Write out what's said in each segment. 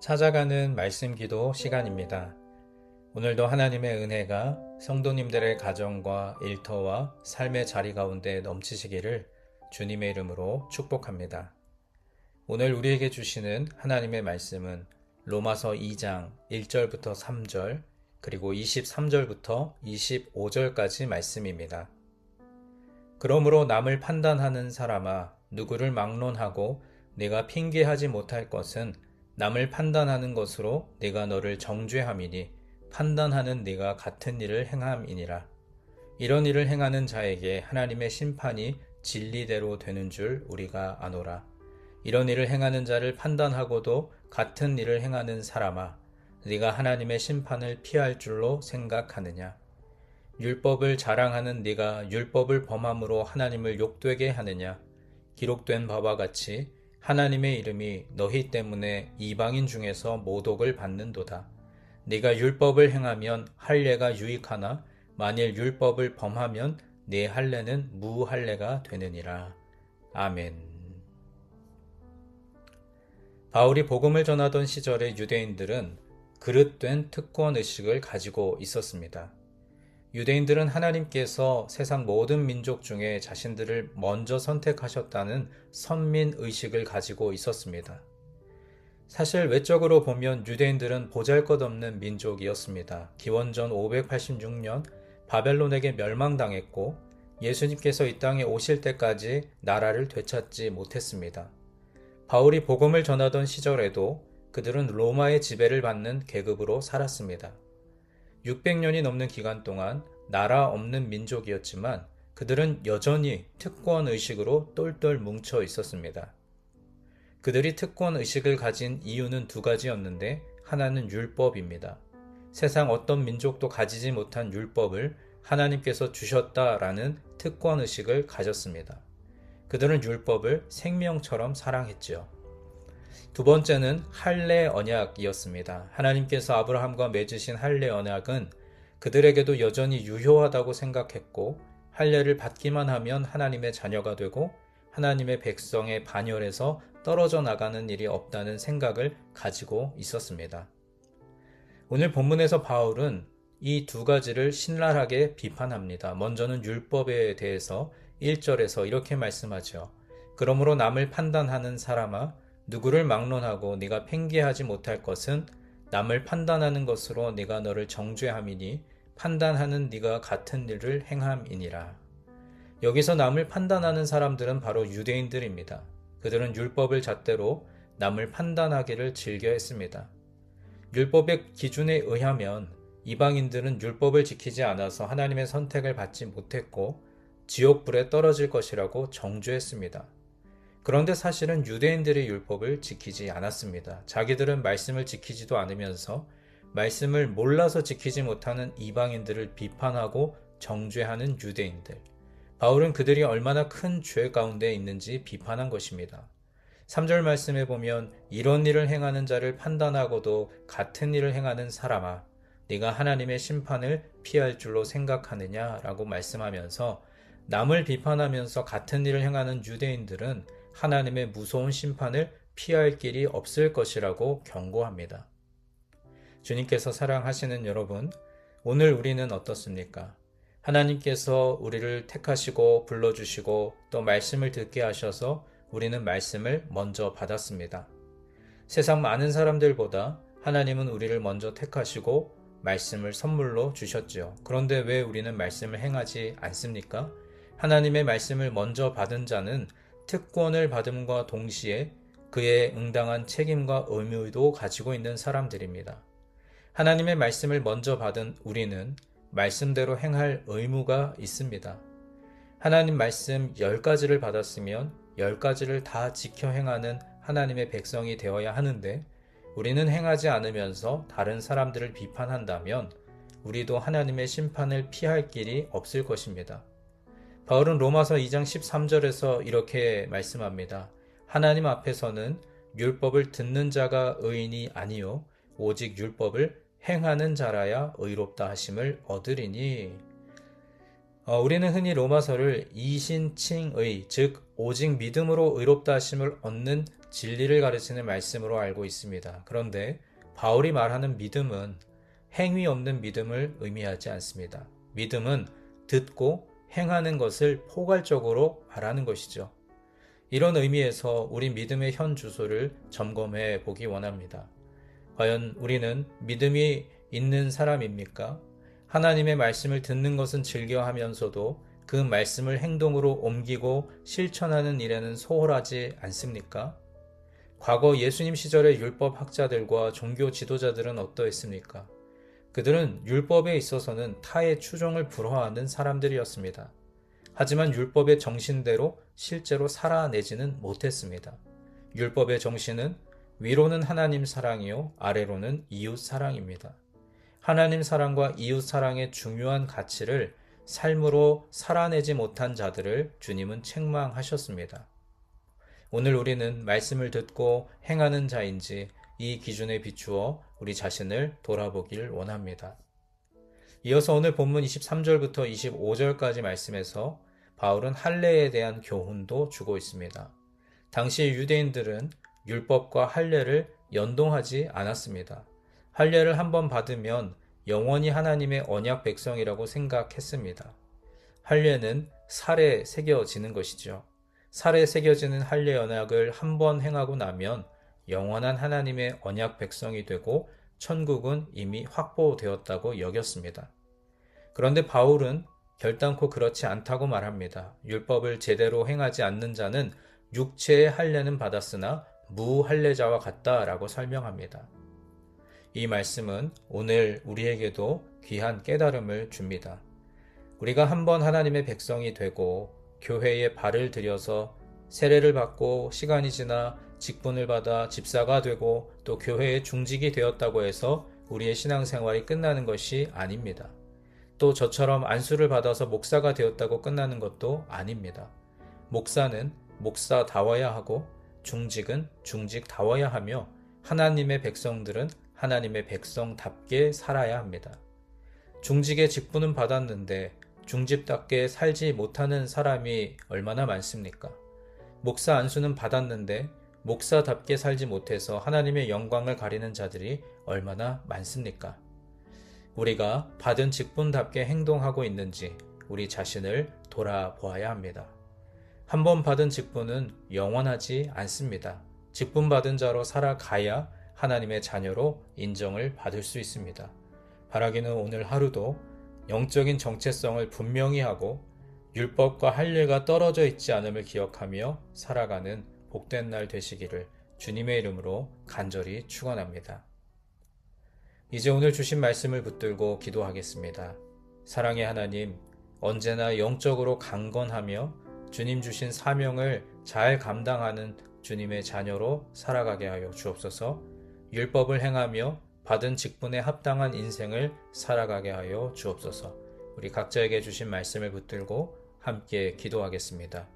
찾아가는 말씀 기도 시간입니다. 오늘도 하나님의 은혜가 성도님들의 가정과 일터와 삶의 자리 가운데 넘치시기를 주님의 이름으로 축복합니다. 오늘 우리에게 주시는 하나님의 말씀은 로마서 2장 1절부터 3절 그리고 23절부터 25절까지 말씀입니다. 그러므로 남을 판단하는 사람아, 누구를 막론하고 내가 핑계하지 못할 것은 남을 판단하는 것으로 내가 너를 정죄함이니 판단하는 네가 같은 일을 행함이니라. 이런 일을 행하는 자에게 하나님의 심판이 진리대로 되는 줄 우리가 아노라. 이런 일을 행하는 자를 판단하고도 같은 일을 행하는 사람아, 네가 하나님의 심판을 피할 줄로 생각하느냐. 율법을 자랑하는 네가 율법을 범함으로 하나님을 욕되게 하느냐. 기록된 바와 같이 하나님의 이름이 너희 때문에 이방인 중에서 모독을 받는도다. 네가 율법을 행하면 할례가 유익하나 만일 율법을 범하면 네 할례는 무할례가 되느니라. 아멘. 바울이 복음을 전하던 시절의 유대인들은 그릇된 특권의식을 가지고 있었습니다. 유대인들은 하나님께서 세상 모든 민족 중에 자신들을 먼저 선택하셨다는 선민의식을 가지고 있었습니다. 사실 외적으로 보면 유대인들은 보잘것없는 민족이었습니다. 기원전 586년 바벨론에게 멸망당했고 예수님께서 이 땅에 오실 때까지 나라를 되찾지 못했습니다. 바울이 복음을 전하던 시절에도 그들은 로마의 지배를 받는 계급으로 살았습니다. 600년이 넘는 기간 동안 나라 없는 민족이었지만 그들은 여전히 특권의식으로 똘똘 뭉쳐 있었습니다. 그들이 특권의식을 가진 이유는 두 가지였는데 하나는 율법입니다. 세상 어떤 민족도 가지지 못한 율법을 하나님께서 주셨다라는 특권의식을 가졌습니다. 그들은 율법을 생명처럼 사랑했지요. 두 번째는 할례 언약이었습니다. 하나님께서 아브라함과 맺으신 할례 언약은 그들에게도 여전히 유효하다고 생각했고 할례를 받기만 하면 하나님의 자녀가 되고 하나님의 백성의 반열에서 떨어져 나가는 일이 없다는 생각을 가지고 있었습니다. 오늘 본문에서 바울은 이 두 가지를 신랄하게 비판합니다. 먼저는 율법에 대해서 1절에서 이렇게 말씀하죠. 그러므로 남을 판단하는 사람아, 누구를 막론하고 네가 핑계하지 못할 것은 남을 판단하는 것으로 네가 너를 정죄함이니 판단하는 네가 같은 일을 행함이니라. 여기서 남을 판단하는 사람들은 바로 유대인들입니다. 그들은 율법을 잣대로 남을 판단하기를 즐겨 했습니다. 율법의 기준에 의하면 이방인들은 율법을 지키지 않아서 하나님의 선택을 받지 못했고 지옥불에 떨어질 것이라고 정죄했습니다. 그런데 사실은 유대인들의 율법을 지키지 않았습니다. 자기들은 말씀을 지키지도 않으면서 말씀을 몰라서 지키지 못하는 이방인들을 비판하고 정죄하는 유대인들. 바울은 그들이 얼마나 큰 죄 가운데 있는지 비판한 것입니다. 3절 말씀에 보면 이런 일을 행하는 자를 판단하고도 같은 일을 행하는 사람아, 네가 하나님의 심판을 피할 줄로 생각하느냐라고 말씀하면서 남을 비판하면서 같은 일을 행하는 유대인들은 하나님의 무서운 심판을 피할 길이 없을 것이라고 경고합니다. 주님께서 사랑하시는 여러분, 오늘 우리는 어떻습니까? 하나님께서 우리를 택하시고 불러주시고 또 말씀을 듣게 하셔서 우리는 말씀을 먼저 받았습니다. 세상 많은 사람들보다 하나님은 우리를 먼저 택하시고 말씀을 선물로 주셨지요. 그런데 왜 우리는 말씀을 행하지 않습니까? 하나님의 말씀을 먼저 받은 자는 특권을 받음과 동시에 그에 응당한 책임과 의무도 가지고 있는 사람들입니다. 하나님의 말씀을 먼저 받은 우리는 말씀대로 행할 의무가 있습니다. 하나님 말씀 10가지를 받았으면 10가지를 다 지켜 행하는 하나님의 백성이 되어야 하는데 우리는 행하지 않으면서 다른 사람들을 비판한다면 우리도 하나님의 심판을 피할 길이 없을 것입니다. 바울은 로마서 2장 13절에서 이렇게 말씀합니다. 하나님 앞에서는 율법을 듣는 자가 의인이 아니요 오직 율법을 행하는 자라야 의롭다 하심을 얻으리니. 우리는 흔히 로마서를 이신칭의 즉 오직 믿음으로 의롭다 하심을 얻는 진리를 가르치는 말씀으로 알고 있습니다. 그런데 바울이 말하는 믿음은 행위 없는 믿음을 의미하지 않습니다. 믿음은 듣고 행하는 것을 포괄적으로 말하는 것이죠. 이런 의미에서 우리 믿음의 현 주소를 점검해 보기 원합니다. 과연 우리는 믿음이 있는 사람입니까? 하나님의 말씀을 듣는 것은 즐겨하면서도 그 말씀을 행동으로 옮기고 실천하는 일에는 소홀하지 않습니까? 과거 예수님 시절의 율법 학자들과 종교 지도자들은 어떠했습니까? 그들은 율법에 있어서는 타의 추종을 불허하는 사람들이었습니다. 하지만 율법의 정신대로 실제로 살아내지는 못했습니다. 율법의 정신은 위로는 하나님 사랑이요 아래로는 이웃 사랑입니다. 하나님 사랑과 이웃 사랑의 중요한 가치를 삶으로 살아내지 못한 자들을 주님은 책망하셨습니다. 오늘 우리는 말씀을 듣고 행하는 자인지 이 기준에 비추어 우리 자신을 돌아보길 원합니다. 이어서 오늘 본문 23절부터 25절까지 말씀에서 바울은 할례에 대한 교훈도 주고 있습니다. 당시 유대인들은 율법과 할례를 연동하지 않았습니다. 할례를 한번 받으면 영원히 하나님의 언약 백성이라고 생각했습니다. 할례는 살에 새겨지는 것이죠. 살에 새겨지는 할례 언약을 한번 행하고 나면 영원한 하나님의 언약 백성이 되고 천국은 이미 확보되었다고 여겼습니다. 그런데 바울은 결단코 그렇지 않다고 말합니다. 율법을 제대로 행하지 않는 자는 육체의 할례는 받았으나 무할례자와 같다라고 설명합니다. 이 말씀은 오늘 우리에게도 귀한 깨달음을 줍니다. 우리가 한번 하나님의 백성이 되고 교회에 발을 들여서 세례를 받고 시간이 지나 직분을 받아 집사가 되고 또 교회의 중직이 되었다고 해서 우리의 신앙생활이 끝나는 것이 아닙니다. 또 저처럼 안수를 받아서 목사가 되었다고 끝나는 것도 아닙니다. 목사는 목사다워야 하고 중직은 중직다워야 하며 하나님의 백성들은 하나님의 백성답게 살아야 합니다. 중직의 직분은 받았는데 중직답게 살지 못하는 사람이 얼마나 많습니까? 목사 안수는 받았는데 목사답게 살지 못해서 하나님의 영광을 가리는 자들이 얼마나 많습니까? 우리가 받은 직분답게 행동하고 있는지 우리 자신을 돌아보아야 합니다. 한 번 받은 직분은 영원하지 않습니다. 직분 받은 자로 살아가야 하나님의 자녀로 인정을 받을 수 있습니다. 바라기는 오늘 하루도 영적인 정체성을 분명히 하고 율법과 할례가 떨어져 있지 않음을 기억하며 살아가는 복된 날 되시기를 주님의 이름으로 간절히 축원합니다. 이제 오늘 주신 말씀을 붙들고 기도하겠습니다. 사랑의 하나님, 언제나 영적으로 강건하며 주님 주신 사명을 잘 감당하는 주님의 자녀로 살아가게 하여 주옵소서. 율법을 행하며 받은 직분에 합당한 인생을 살아가게 하여 주옵소서. 우리 각자에게 주신 말씀을 붙들고 함께 기도하겠습니다.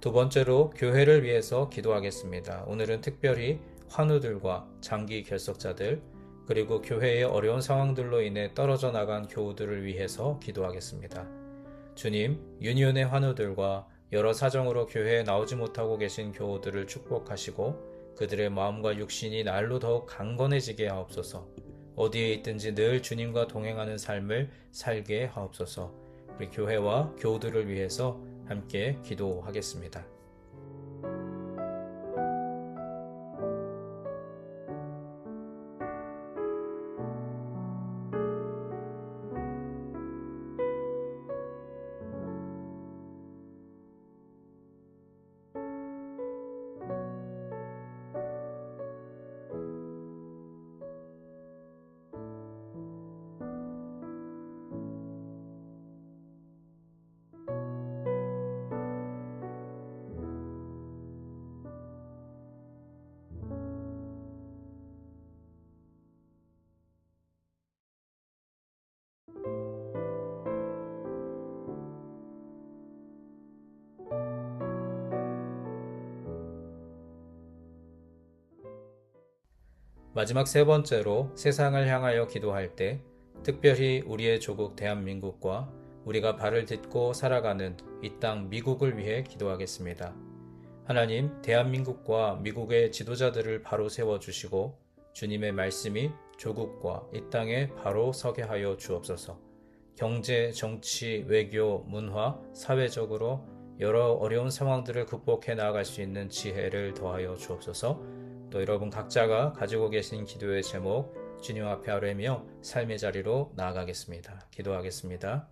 두 번째로 교회를 위해서 기도하겠습니다. 오늘은 특별히 환우들과 장기 결석자들 그리고 교회의 어려운 상황들로 인해 떨어져 나간 교우들을 위해서 기도하겠습니다. 주님, 유니온의 환우들과 여러 사정으로 교회에 나오지 못하고 계신 교우들을 축복하시고 그들의 마음과 육신이 날로 더욱 강건해지게 하옵소서. 어디에 있든지 늘 주님과 동행하는 삶을 살게 하옵소서. 우리 교회와 교우들을 위해서 함께 기도하겠습니다. 마지막 세 번째로 세상을 향하여 기도할 때 특별히 우리의 조국 대한민국과 우리가 발을 딛고 살아가는 이 땅 미국을 위해 기도하겠습니다. 하나님, 대한민국과 미국의 지도자들을 바로 세워주시고 주님의 말씀이 조국과 이 땅에 바로 서게 하여 주옵소서. 경제, 정치, 외교, 문화, 사회적으로 여러 어려운 상황들을 극복해 나아갈 수 있는 지혜를 더하여 주옵소서. 또 여러분 각자가 가지고 계신 기도의 제목 주님 앞에 아뢰며 삶의 자리로 나아가겠습니다. 기도하겠습니다.